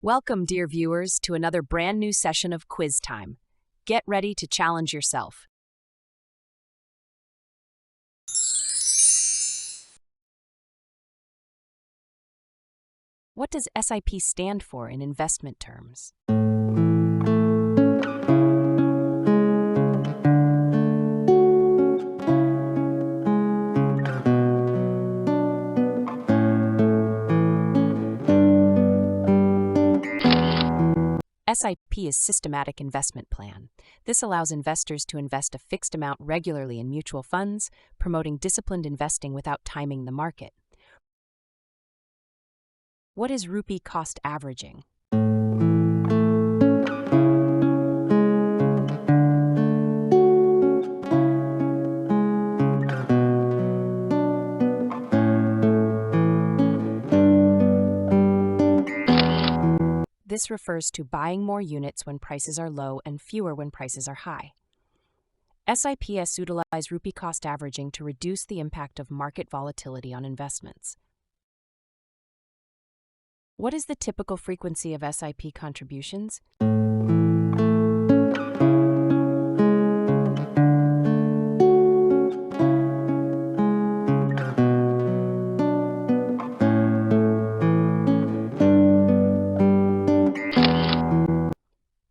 Welcome, dear viewers, to another brand new session of Quiz Time. Get ready to challenge yourself. What does SIP stand for in investment terms? SIP is Systematic Investment Plan. This allows investors to invest a fixed amount regularly in mutual funds, promoting disciplined investing without timing the market. What is rupee cost averaging? This refers to buying more units when prices are low and fewer when prices are high. SIPs utilize rupee cost averaging to reduce the impact of market volatility on investments. What is the typical frequency of SIP contributions?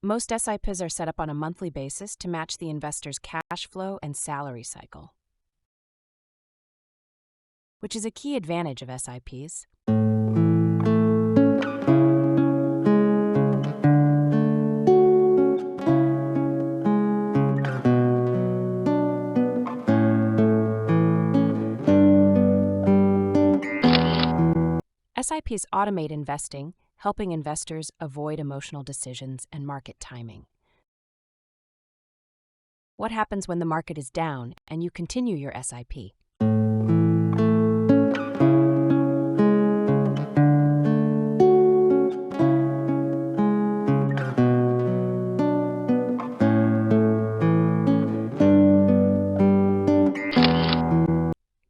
Most SIPs are set up on a monthly basis to match the investor's cash flow and salary cycle, which is a key advantage of SIPs. SIPs automate investing, helping investors avoid emotional decisions and market timing. What happens when the market is down and you continue your SIP?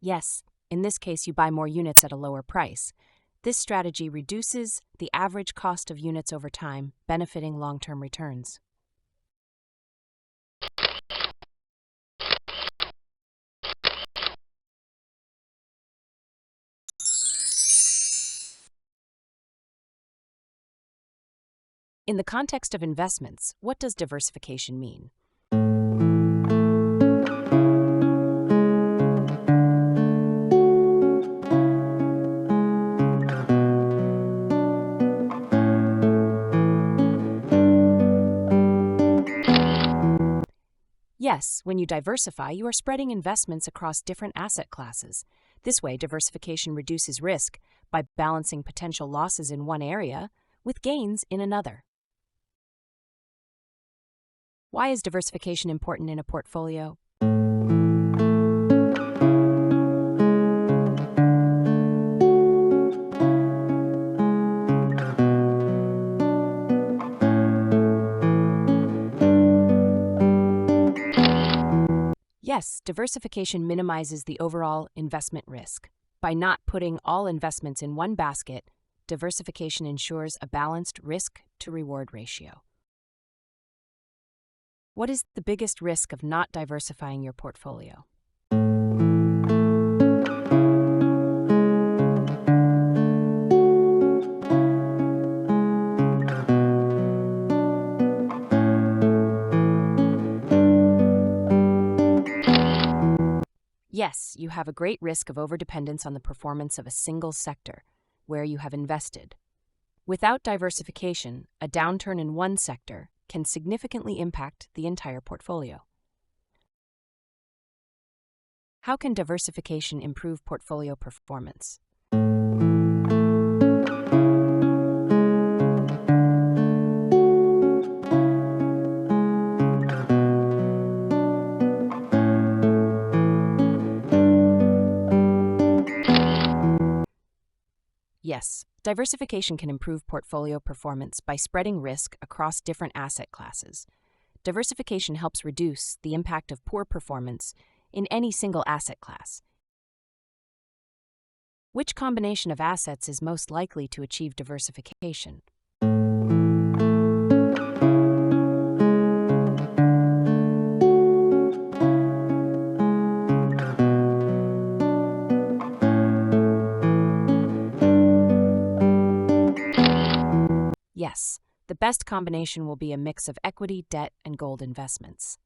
Yes, in this case you buy more units at a lower price. This strategy reduces the average cost of units over time, benefiting long-term returns. In the context of investments, what does diversification mean? Yes, when you diversify, you are spreading investments across different asset classes. This way, diversification reduces risk by balancing potential losses in one area with gains in another. Why is diversification important in a portfolio? Yes, diversification minimizes the overall investment risk. By not putting all investments in one basket, diversification ensures a balanced risk-to-reward ratio. What is the biggest risk of not diversifying your portfolio? Yes, you have a great risk of overdependence on the performance of a single sector where you have invested. Without diversification, a downturn in one sector can significantly impact the entire portfolio. How can diversification improve portfolio performance? Yes, diversification can improve portfolio performance by spreading risk across different asset classes. Diversification helps reduce the impact of poor performance in any single asset class. Which combination of assets is most likely to achieve diversification? Yes, the best combination will be a mix of equity, debt, and gold investments.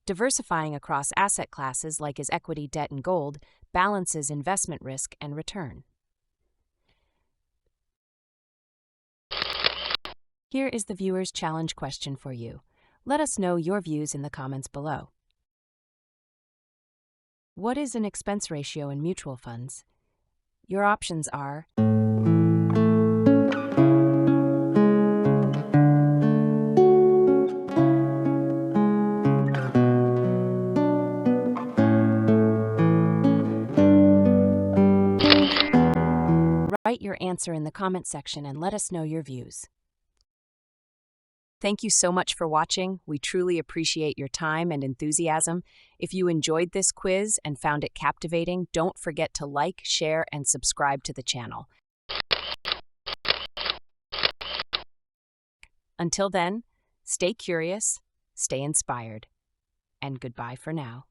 Diversifying across asset classes like is equity, debt, and gold balances investment risk and return. Here is the viewer's challenge question for you. Let us know your views in the comments below. What is an expense ratio in mutual funds? Your options are Write your answer in the comment section and let us know your views. Thank you so much for watching. We truly appreciate your time and enthusiasm. If you enjoyed this quiz and found it captivating, don't forget to like, share, and subscribe to the channel. Until then, stay curious, stay inspired, and goodbye for now.